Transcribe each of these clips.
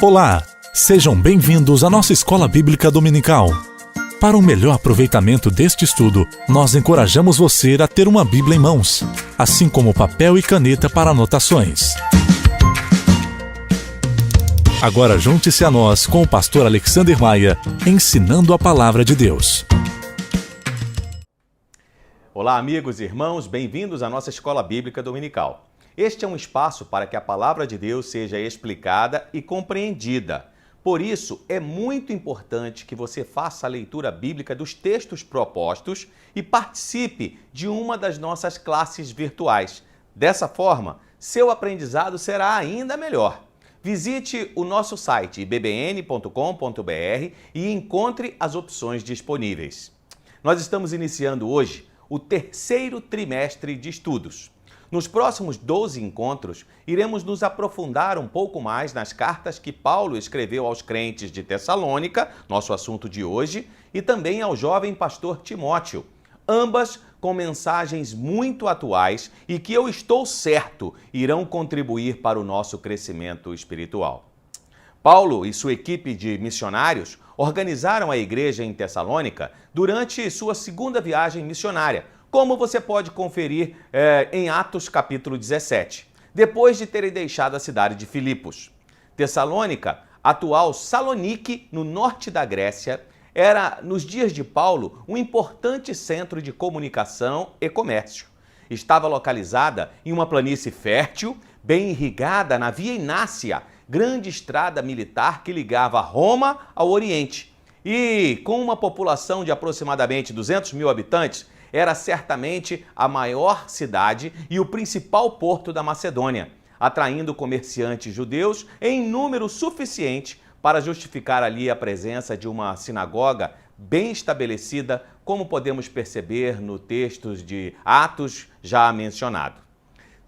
Olá, sejam bem-vindos à nossa Escola Bíblica Dominical. Para um melhor aproveitamento deste estudo, nós encorajamos você a ter uma Bíblia em mãos, assim como papel e caneta para anotações. Agora junte-se a nós com o pastor Alexander Maia, ensinando a Palavra de Deus. Olá, amigos e irmãos, bem-vindos à nossa Escola Bíblica Dominical. Este é um espaço para que a Palavra de Deus seja explicada e compreendida. Por isso, é muito importante que você faça a leitura bíblica dos textos propostos e participe de uma das nossas classes virtuais. Dessa forma, seu aprendizado será ainda melhor. Visite o nosso site ibbn.com.br e encontre as opções disponíveis. Nós estamos iniciando hoje o terceiro trimestre de estudos. Nos próximos 12 encontros, iremos nos aprofundar um pouco mais nas cartas que Paulo escreveu aos crentes de Tessalônica, nosso assunto de hoje, e também ao jovem pastor Timóteo, ambas com mensagens muito atuais e que eu estou certo irão contribuir para o nosso crescimento espiritual. Paulo e sua equipe de missionários organizaram a igreja em Tessalônica durante sua segunda viagem missionária, como você pode conferir em Atos capítulo 17, depois de terem deixado a cidade de Filipos. Tessalônica, atual Salonique, no norte da Grécia, era, nos dias de Paulo, um importante centro de comunicação e comércio. Estava localizada em uma planície fértil, bem irrigada na Via Inácia, grande estrada militar que ligava Roma ao Oriente. E com uma população de aproximadamente 200 mil habitantes, era certamente a maior cidade e o principal porto da Macedônia, atraindo comerciantes judeus em número suficiente para justificar ali a presença de uma sinagoga bem estabelecida, como podemos perceber no texto de Atos já mencionado.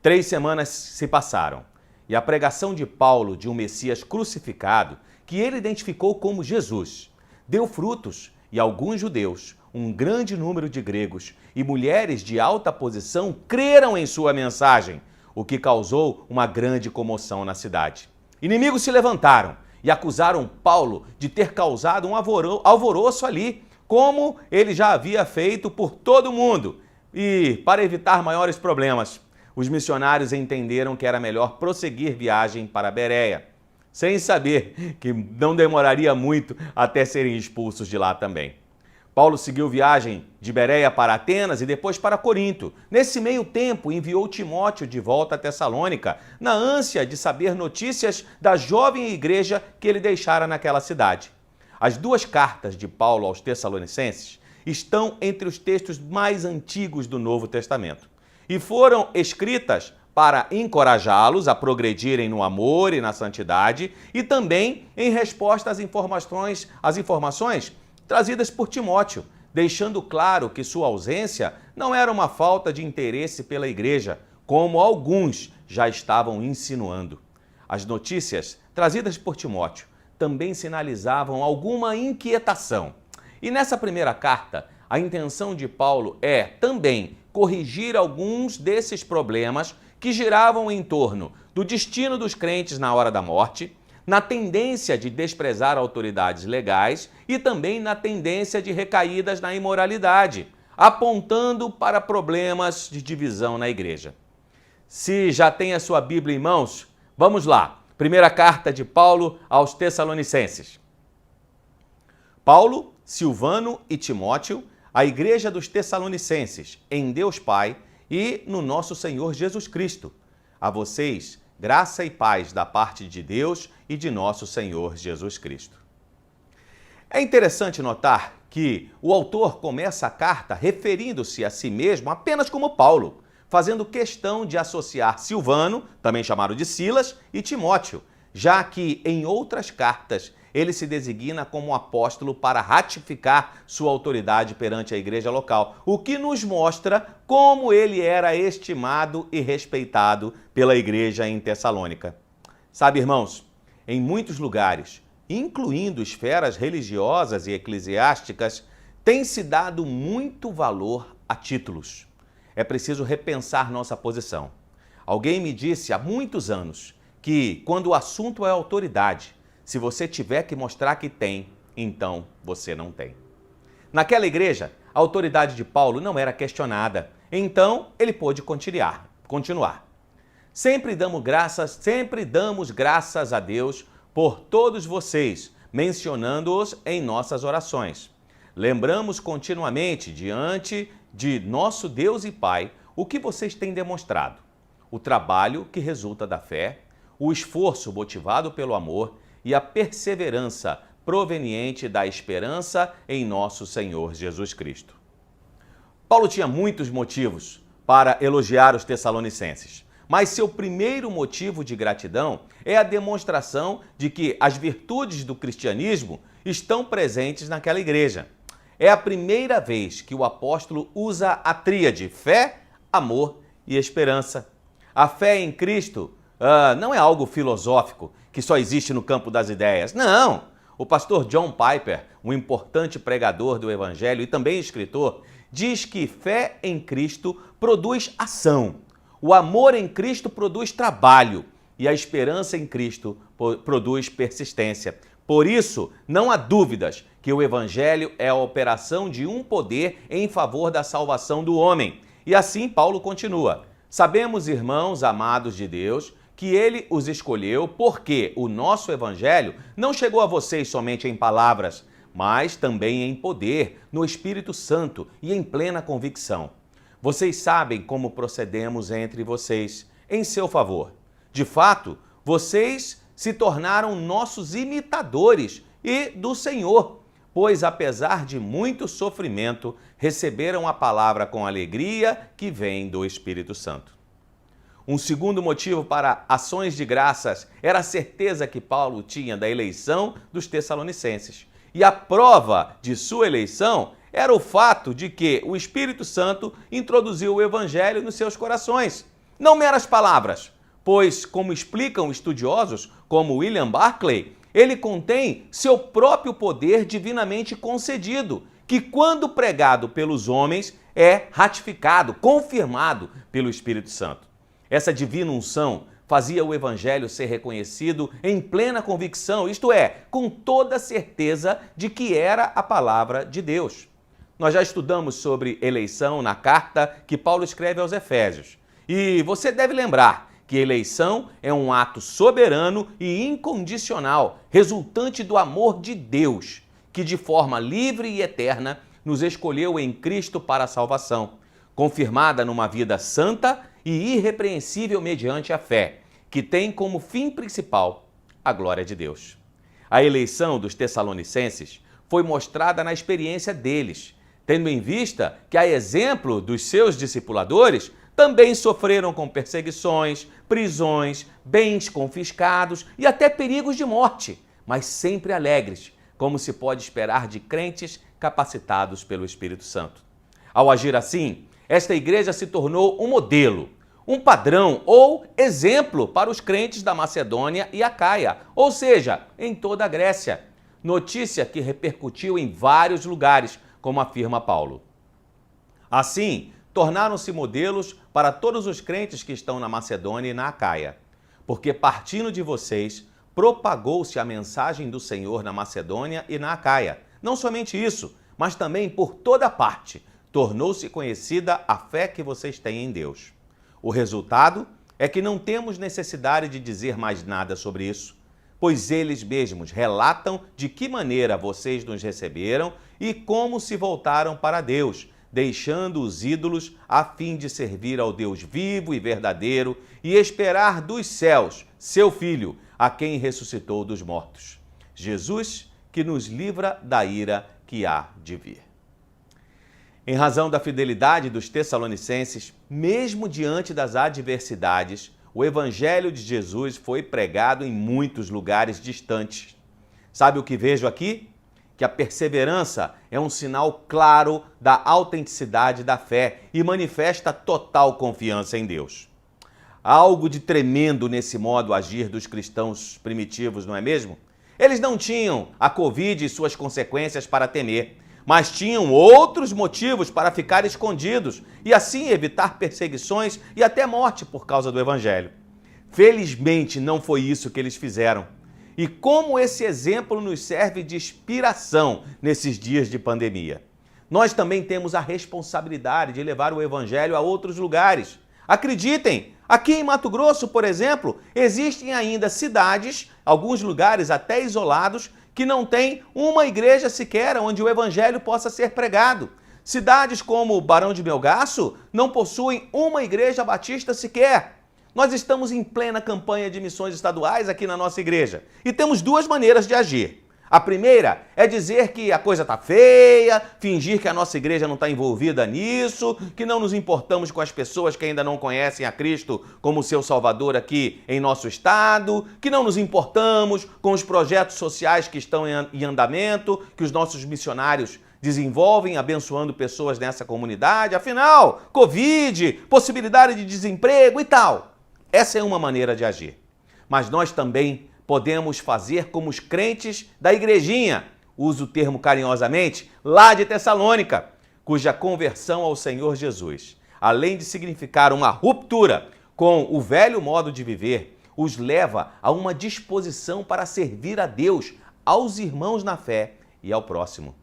3 semanas se passaram e a pregação de Paulo de um Messias crucificado, que ele identificou como Jesus, deu frutos e alguns judeus, um grande número de gregos e mulheres de alta posição creram em sua mensagem, o que causou uma grande comoção na cidade. Inimigos se levantaram e acusaram Paulo de ter causado um alvoroço ali, como ele já havia feito por todo mundo. E, para evitar maiores problemas, os missionários entenderam que era melhor prosseguir viagem para Bereia, sem saber que não demoraria muito até serem expulsos de lá também. Paulo seguiu viagem de Bereia para Atenas e depois para Corinto. Nesse meio tempo, enviou Timóteo de volta a Tessalônica, na ânsia de saber notícias da jovem igreja que ele deixara naquela cidade. As 2 cartas de Paulo aos Tessalonicenses estão entre os textos mais antigos do Novo Testamento e foram escritas para encorajá-los a progredirem no amor e na santidade e também em resposta às informações trazidas por Timóteo, deixando claro que sua ausência não era uma falta de interesse pela igreja, como alguns já estavam insinuando. As notícias trazidas por Timóteo também sinalizavam alguma inquietação. E nessa primeira carta, a intenção de Paulo é também corrigir alguns desses problemas que giravam em torno do destino dos crentes na hora da morte, na tendência de desprezar autoridades legais e também na tendência de recaídas na imoralidade, apontando para problemas de divisão na igreja. Se já tem a sua Bíblia em mãos, vamos lá. Primeira carta de Paulo aos Tessalonicenses. Paulo, Silvano e Timóteo, a igreja dos Tessalonicenses, em Deus Pai e no nosso Senhor Jesus Cristo. A vocês, graça e paz da parte de Deus e de nosso Senhor Jesus Cristo. É interessante notar que o autor começa a carta referindo-se a si mesmo apenas como Paulo, fazendo questão de associar Silvano, também chamado de Silas, e Timóteo, já que em outras cartas ele se designa como apóstolo para ratificar sua autoridade perante a igreja local, o que nos mostra como ele era estimado e respeitado pela igreja em Tessalônica. Sabe, irmãos, em muitos lugares, incluindo esferas religiosas e eclesiásticas, tem-se dado muito valor a títulos. É preciso repensar nossa posição. Alguém me disse há muitos anos que, quando o assunto é autoridade, Se você tiver que mostrar que tem, então você não tem. Naquela igreja, a autoridade de Paulo não era questionada, então ele pôde continuar. Sempre damos graças a Deus por todos vocês, mencionando-os em nossas orações. Lembramos continuamente diante de nosso Deus e Pai o que vocês têm demonstrado, o trabalho que resulta da fé, o esforço motivado pelo amor e a perseverança proveniente da esperança em nosso Senhor Jesus Cristo. Paulo tinha muitos motivos para elogiar os Tessalonicenses, mas seu primeiro motivo de gratidão é a demonstração de que as virtudes do cristianismo estão presentes naquela igreja. É a primeira vez que o apóstolo usa a tríade fé, amor e esperança. A fé em Cristo não é algo filosófico que só existe no campo das ideias. Não! O pastor John Piper, um importante pregador do Evangelho e também escritor, diz que fé em Cristo produz ação, o amor em Cristo produz trabalho e a esperança em Cristo produz persistência. Por isso, não há dúvidas que o Evangelho é a operação de um poder em favor da salvação do homem. E assim Paulo continua: sabemos, irmãos amados de Deus, que ele os escolheu porque o nosso Evangelho não chegou a vocês somente em palavras, mas também em poder, no Espírito Santo e em plena convicção. Vocês sabem como procedemos entre vocês, em seu favor. De fato, vocês se tornaram nossos imitadores e do Senhor, pois apesar de muito sofrimento, receberam a palavra com alegria que vem do Espírito Santo. Um segundo motivo para ações de graças era a certeza que Paulo tinha da eleição dos Tessalonicenses. E a prova de sua eleição era o fato de que o Espírito Santo introduziu o Evangelho nos seus corações. Não meras palavras, pois, como explicam estudiosos como William Barclay, ele contém seu próprio poder divinamente concedido, que quando pregado pelos homens é ratificado, confirmado pelo Espírito Santo. Essa divina unção fazia o Evangelho ser reconhecido em plena convicção, isto é, com toda certeza de que era a palavra de Deus. Nós já estudamos sobre eleição na carta que Paulo escreve aos Efésios. E você deve lembrar que eleição é um ato soberano e incondicional, resultante do amor de Deus, que de forma livre e eterna nos escolheu em Cristo para a salvação, confirmada numa vida santa e irrepreensível mediante a fé, que tem como fim principal a glória de Deus. A eleição dos Tessalonicenses foi mostrada na experiência deles, tendo em vista que, a exemplo dos seus discipuladores, também sofreram com perseguições, prisões, bens confiscados e até perigos de morte, mas sempre alegres, como se pode esperar de crentes capacitados pelo Espírito Santo. Ao agir assim, esta igreja se tornou um modelo, um padrão ou exemplo para os crentes da Macedônia e Acaia, ou seja, em toda a Grécia. Notícia que repercutiu em vários lugares, como afirma Paulo. Assim, tornaram-se modelos para todos os crentes que estão na Macedônia e na Acaia, porque partindo de vocês, propagou-se a mensagem do Senhor na Macedônia e na Acaia. Não somente isso, mas também por toda parte, tornou-se conhecida a fé que vocês têm em Deus. O resultado é que não temos necessidade de dizer mais nada sobre isso, pois eles mesmos relatam de que maneira vocês nos receberam e como se voltaram para Deus, deixando os ídolos a fim de servir ao Deus vivo e verdadeiro e esperar dos céus seu Filho, a quem ressuscitou dos mortos. Jesus, que nos livra da ira que há de vir. Em razão da fidelidade dos Tessalonicenses, mesmo diante das adversidades, o Evangelho de Jesus foi pregado em muitos lugares distantes. Sabe o que vejo aqui? Que a perseverança é um sinal claro da autenticidade da fé e manifesta total confiança em Deus. Há algo de tremendo nesse modo agir dos cristãos primitivos, não é mesmo? Eles não tinham a Covid e suas consequências para temer, mas tinham outros motivos para ficar escondidos e assim evitar perseguições e até morte por causa do Evangelho. Felizmente não foi isso que eles fizeram. e como esse exemplo nos serve de inspiração nesses dias de pandemia. Nós também temos a responsabilidade de levar o Evangelho a outros lugares. Acreditem, aqui em Mato Grosso, por exemplo, existem ainda cidades, alguns lugares até isolados, que não tem uma igreja sequer onde o Evangelho possa ser pregado. Cidades como Barão de Melgaço não possuem uma igreja batista sequer. Nós estamos em plena campanha de missões estaduais aqui na nossa igreja e temos duas maneiras de agir. A primeira é dizer que a coisa está feia, fingir que a nossa igreja não está envolvida nisso, que não nos importamos com as pessoas que ainda não conhecem a Cristo como seu Salvador aqui em nosso estado, que não nos importamos com os projetos sociais que estão em andamento, que os nossos missionários desenvolvem abençoando pessoas nessa comunidade. Afinal, Covid, possibilidade de desemprego e tal. Essa é uma maneira de agir. Mas nós também podemos fazer como os crentes da igrejinha, uso o termo carinhosamente, lá de Tessalônica, cuja conversão ao Senhor Jesus, além de significar uma ruptura com o velho modo de viver, os leva a uma disposição para servir a Deus, aos irmãos na fé e ao próximo.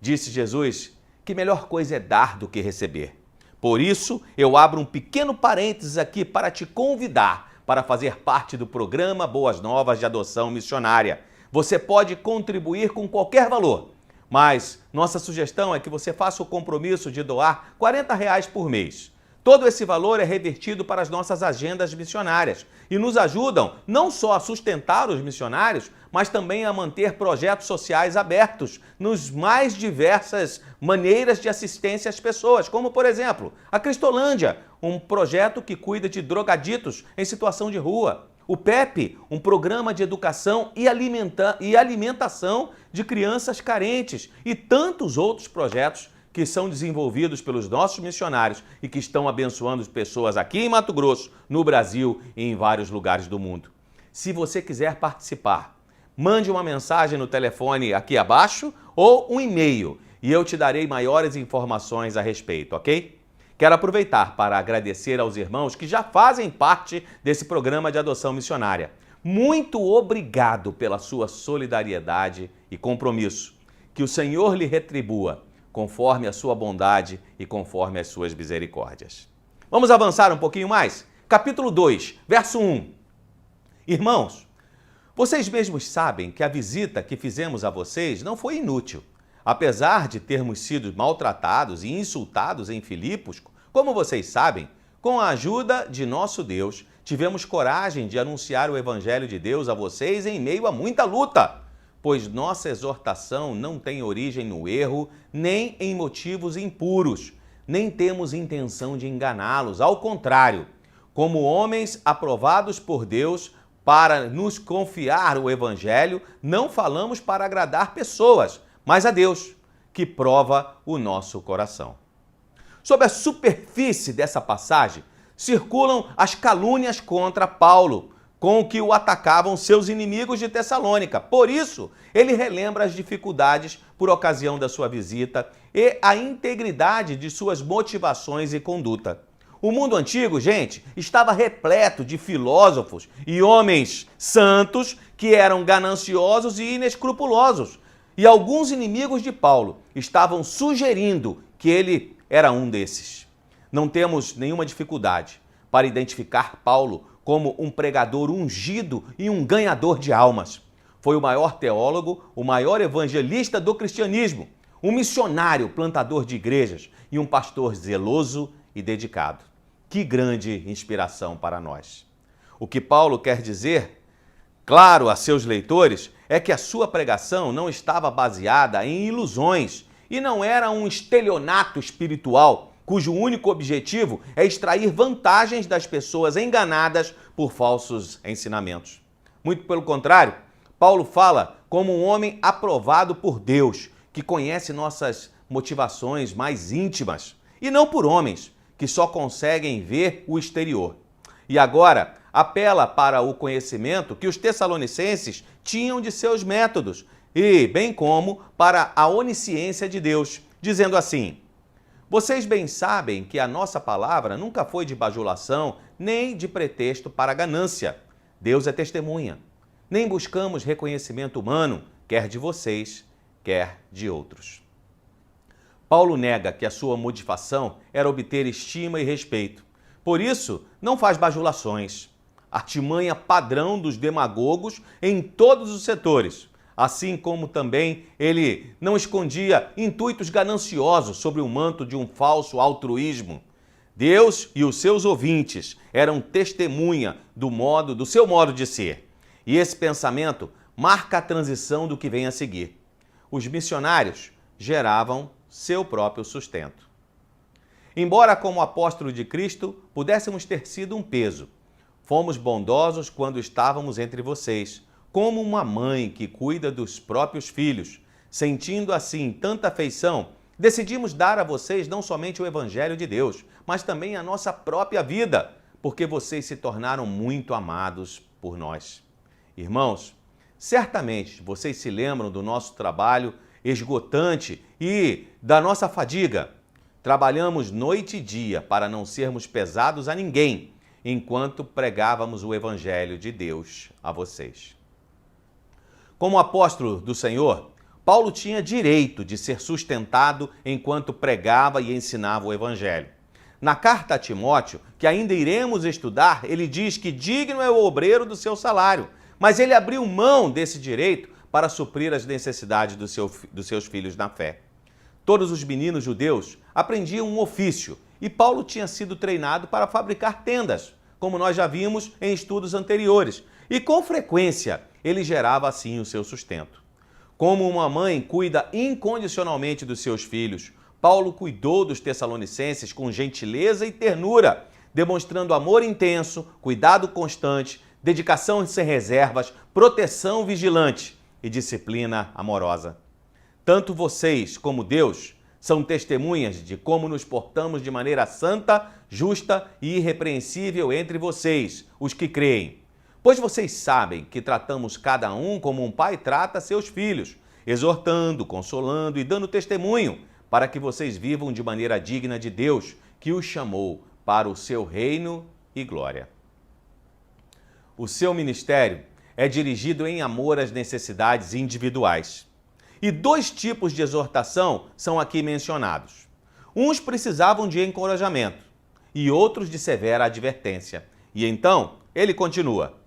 Disse Jesus que melhor coisa é dar do que receber. Por isso, eu abro um pequeno parênteses aqui para te convidar para fazer parte do programa Boas Novas de Adoção Missionária. Você pode contribuir com qualquer valor, mas nossa sugestão é que você faça o compromisso de doar R$ 40 por mês. Todo esse valor é revertido para as nossas agendas missionárias e nos ajudam não só a sustentar os missionários, mas também a manter projetos sociais abertos nos mais diversas maneiras de assistência às pessoas, como, por exemplo, a Cristolândia, um projeto que cuida de drogaditos em situação de rua. O PEP, um programa de educação e alimentação de crianças carentes. E tantos outros projetos que são desenvolvidos pelos nossos missionários e que estão abençoando pessoas aqui em Mato Grosso, no Brasil e em vários lugares do mundo. Se você quiser participar, mande uma mensagem no telefone aqui abaixo ou um e-mail e eu te darei maiores informações a respeito, ok? Quero aproveitar para agradecer aos irmãos que já fazem parte desse programa de adoção missionária. Muito obrigado pela sua solidariedade e compromisso. Que o Senhor lhe retribua conforme a sua bondade e conforme as suas misericórdias. Vamos avançar um pouquinho mais? Capítulo 2, verso 1. Irmãos, vocês mesmos sabem que a visita que fizemos a vocês não foi inútil. Apesar de termos sido maltratados e insultados em Filipos, como vocês sabem, com a ajuda de nosso Deus, tivemos coragem de anunciar o Evangelho de Deus a vocês em meio a muita luta, pois nossa exortação não tem origem no erro, nem em motivos impuros, nem temos intenção de enganá-los. Ao contrário, como homens aprovados por Deus para nos confiar o Evangelho, não falamos para agradar pessoas, mas a Deus, que prova o nosso coração. Sob a superfície dessa passagem, circulam as calúnias contra Paulo, com que o atacavam seus inimigos de Tessalônica. Por isso, ele relembra as dificuldades por ocasião da sua visita e a integridade de suas motivações e conduta. O mundo antigo, gente, estava repleto de filósofos e homens santos que eram gananciosos e inescrupulosos. E alguns inimigos de Paulo estavam sugerindo que ele era um desses. Não temos nenhuma dificuldade para identificar Paulo como um pregador ungido e um ganhador de almas. Foi o maior teólogo, o maior evangelista do cristianismo, um missionário plantador de igrejas e um pastor zeloso e dedicado. Que grande inspiração para nós. O que Paulo quer dizer, claro, a seus leitores, é que a sua pregação não estava baseada em ilusões e não era um estelionato espiritual, cujo único objetivo é extrair vantagens das pessoas enganadas por falsos ensinamentos. Muito pelo contrário, Paulo fala como um homem aprovado por Deus, que conhece nossas motivações mais íntimas, e não por homens que só conseguem ver o exterior. E agora, apela para o conhecimento que os tessalonicenses tinham de seus métodos, e bem como para a onisciência de Deus, dizendo assim: vocês bem sabem que a nossa palavra nunca foi de bajulação, nem de pretexto para ganância. Deus é testemunha. nem buscamos reconhecimento humano, quer de vocês, quer de outros. Paulo nega que a sua motivação era obter estima e respeito. Por isso, não faz bajulações, artimanha padrão dos demagogos em todos os setores, assim como também ele não escondia intuitos gananciosos sob o manto de um falso altruísmo. Deus e os seus ouvintes eram testemunha do seu modo de ser. E esse pensamento marca a transição do que vem a seguir. Os missionários geravam seu próprio sustento. Embora como apóstolo de Cristo pudéssemos ter sido um peso, fomos bondosos quando estávamos entre vocês, como uma mãe que cuida dos próprios filhos. Sentindo assim tanta afeição, decidimos dar a vocês não somente o Evangelho de Deus, mas também a nossa própria vida, porque vocês se tornaram muito amados por nós. Irmãos, certamente vocês se lembram do nosso trabalho esgotante e da nossa fadiga. Trabalhamos noite e dia para não sermos pesados a ninguém, enquanto pregávamos o Evangelho de Deus a vocês. Como apóstolo do Senhor, Paulo tinha direito de ser sustentado enquanto pregava e ensinava o Evangelho. Na carta a Timóteo, que ainda iremos estudar, ele diz que digno é o obreiro do seu salário, mas ele abriu mão desse direito para suprir as necessidades dos seus filhos na fé. Todos os meninos judeus aprendiam um ofício e Paulo tinha sido treinado para fabricar tendas, como nós já vimos em estudos anteriores, e com frequência ele gerava assim o seu sustento. Como uma mãe cuida incondicionalmente dos seus filhos, Paulo cuidou dos Tessalonicenses com gentileza e ternura, demonstrando amor intenso, cuidado constante, dedicação sem reservas, proteção vigilante e disciplina amorosa. Tanto vocês como Deus são testemunhas de como nos portamos de maneira santa, justa e irrepreensível entre vocês, os que creem. Pois vocês sabem que tratamos cada um como um pai trata seus filhos, exortando, consolando e dando testemunho, para que vocês vivam de maneira digna de Deus, que os chamou para o seu reino e glória. O seu ministério é dirigido em amor às necessidades individuais. E dois tipos de exortação são aqui mencionados. Uns precisavam de encorajamento e outros de severa advertência. E então, ele continua.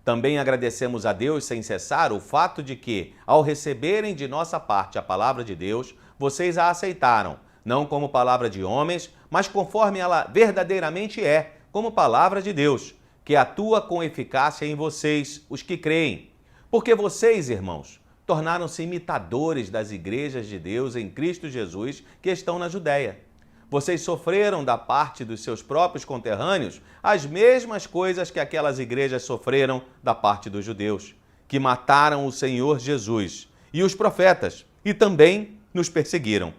Também agradecemos a Deus sem cessar o fato de que, ao receberem de nossa parte a palavra de Deus, vocês a aceitaram, não como palavra de homens, mas conforme ela verdadeiramente é, como palavra de Deus, que atua com eficácia em vocês, os que creem. Porque vocês, irmãos, tornaram-se imitadores das igrejas de Deus em Cristo Jesus que estão na Judéia. Vocês sofreram da parte dos seus próprios conterrâneos as mesmas coisas que aquelas igrejas sofreram da parte dos judeus, que mataram o Senhor Jesus e os profetas e também nos perseguiram.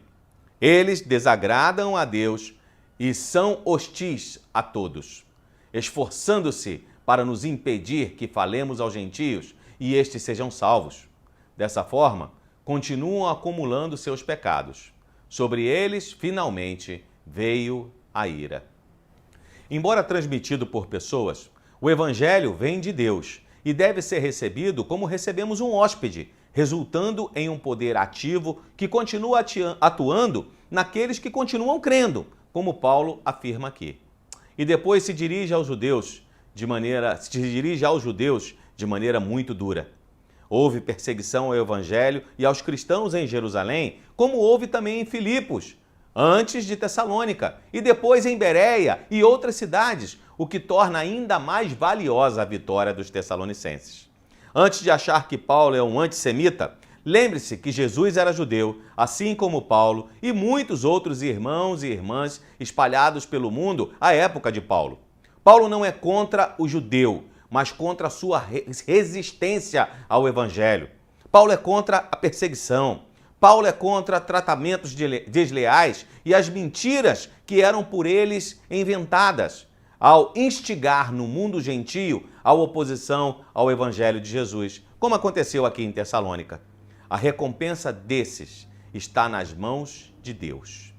Eles desagradam a Deus e são hostis a todos, esforçando-se para nos impedir que falemos aos gentios e estes sejam salvos. Dessa forma, continuam acumulando seus pecados. Sobre eles, finalmente, veio a ira. Embora transmitido por pessoas, o Evangelho vem de Deus e deve ser recebido como recebemos um hóspede, resultando em um poder ativo que continua atuando naqueles que continuam crendo, como Paulo afirma aqui. E depois se dirige aos judeus de maneira muito dura. Houve perseguição ao Evangelho e aos cristãos em Jerusalém, como houve também em Filipos, antes de Tessalônica, e depois em Bereia e outras cidades, o que torna ainda mais valiosa a vitória dos tessalonicenses. Antes de achar que Paulo é um antissemita, lembre-se que Jesus era judeu, assim como Paulo e muitos outros irmãos e irmãs espalhados pelo mundo à época de Paulo. Paulo não é contra o judeu, mas contra a sua resistência ao Evangelho. Paulo é contra a perseguição. Paulo é contra tratamentos desleais e as mentiras que eram por eles inventadas, ao instigar no mundo gentio a oposição ao Evangelho de Jesus, como aconteceu aqui em Tessalônica. A recompensa desses está nas mãos de Deus.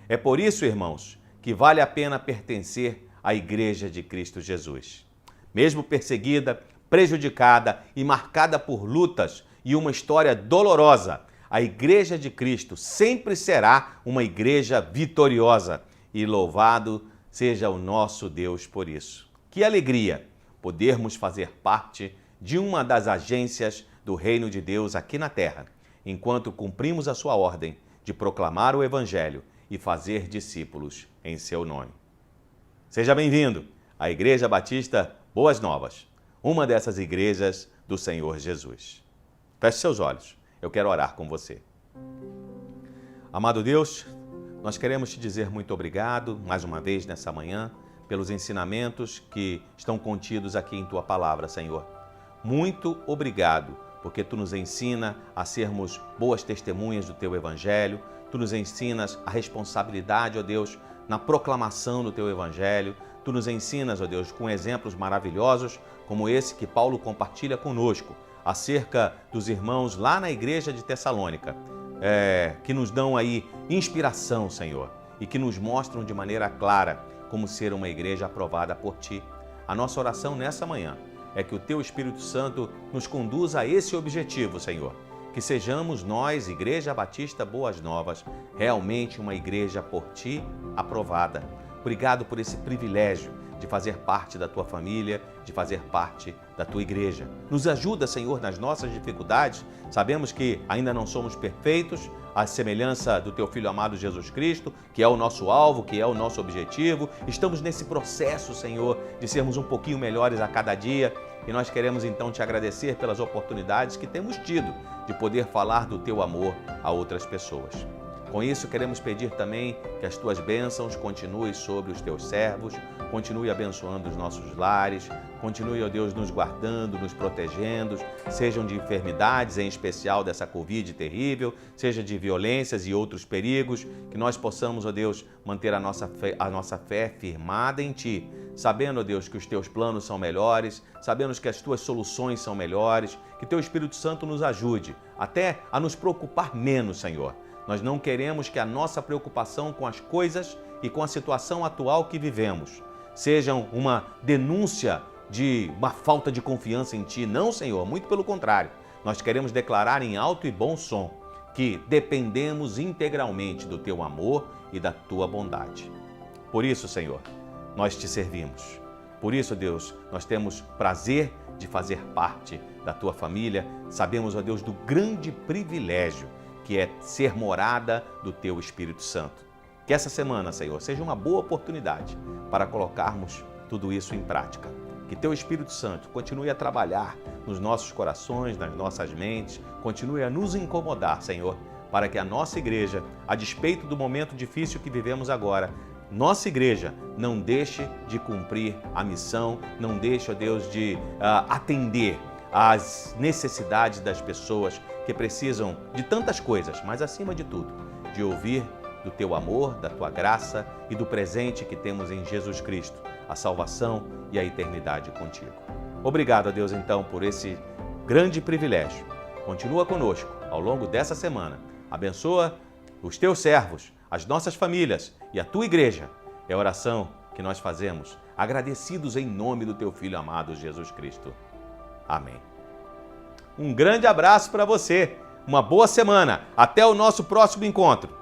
É por isso, irmãos, que vale a pena pertencer à Igreja de Cristo Jesus. Mesmo perseguida, prejudicada e marcada por lutas e uma história dolorosa, a Igreja de Cristo sempre será uma igreja vitoriosa. E louvado seja o nosso Deus por isso. Que alegria podermos fazer parte de uma das agências do Reino de Deus aqui na Terra, enquanto cumprimos a sua ordem de proclamar o Evangelho e fazer discípulos em seu nome. Seja bem-vindo à Igreja Batista Boas Novas, uma dessas igrejas do Senhor Jesus. Feche seus olhos, eu quero orar com você. Amado Deus, nós queremos te dizer muito obrigado, mais uma vez nessa manhã, pelos ensinamentos que estão contidos aqui em Tua Palavra, Senhor. Muito obrigado, porque Tu nos ensina a sermos boas testemunhas do Teu Evangelho, Tu nos ensinas a responsabilidade, ó Deus, na proclamação do Teu Evangelho, Tu nos ensinas, ó Deus, com exemplos maravilhosos, como esse que Paulo compartilha conosco, acerca dos irmãos lá na igreja de Tessalônica, que nos dão aí inspiração, Senhor, e que nos mostram de maneira clara como ser uma igreja aprovada por Ti. A nossa oração nessa manhã é que o Teu Espírito Santo nos conduza a esse objetivo, Senhor, que sejamos nós, Igreja Batista Boas Novas, realmente uma igreja por Ti aprovada. Obrigado por esse privilégio de fazer parte da Tua família, de fazer parte da Tua igreja. Nos ajuda, Senhor, nas nossas dificuldades. Sabemos que ainda não somos perfeitos, à semelhança do Teu Filho amado Jesus Cristo, que é o nosso alvo, que é o nosso objetivo. Estamos nesse processo, Senhor, de sermos um pouquinho melhores a cada dia. E nós queremos então Te agradecer pelas oportunidades que temos tido de poder falar do Teu amor a outras pessoas. Com isso, queremos pedir também que as Tuas bênçãos continuem sobre os Teus servos, continue abençoando os nossos lares, continue, ó Deus, nos guardando, nos protegendo, sejam de enfermidades, em especial dessa Covid terrível, seja de violências e outros perigos, que nós possamos, ó Deus, manter a nossa fé firmada em Ti, sabendo, ó Deus, que os Teus planos são melhores, sabendo que as Tuas soluções são melhores, que Teu Espírito Santo nos ajude até a nos preocupar menos, Senhor. Nós não queremos que a nossa preocupação com as coisas e com a situação atual que vivemos sejam uma denúncia de uma falta de confiança em Ti. Não, Senhor, muito pelo contrário. Nós queremos declarar em alto e bom som que dependemos integralmente do Teu amor e da Tua bondade. Por isso, Senhor, nós Te servimos. Por isso, Deus, nós temos prazer de fazer parte da Tua família. Sabemos, ó Deus, do grande privilégio que é ser morada do Teu Espírito Santo. Que essa semana, Senhor, seja uma boa oportunidade para colocarmos tudo isso em prática. Que Teu Espírito Santo continue a trabalhar nos nossos corações, nas nossas mentes, continue a nos incomodar, Senhor, para que a nossa igreja, a despeito do momento difícil que vivemos agora, nossa igreja não deixe de cumprir a missão, não deixe, ó Deus, de atender às necessidades das pessoas que precisam de tantas coisas, mas acima de tudo, de ouvir do Teu amor, da Tua graça e do presente que temos em Jesus Cristo, a salvação e a eternidade contigo. Obrigado a Deus então por esse grande privilégio. Continua conosco ao longo dessa semana. Abençoa os Teus servos, as nossas famílias e a Tua igreja. É a oração que nós fazemos, agradecidos em nome do Teu Filho amado Jesus Cristo. Amém. Um grande abraço para você, uma boa semana, até o nosso próximo encontro.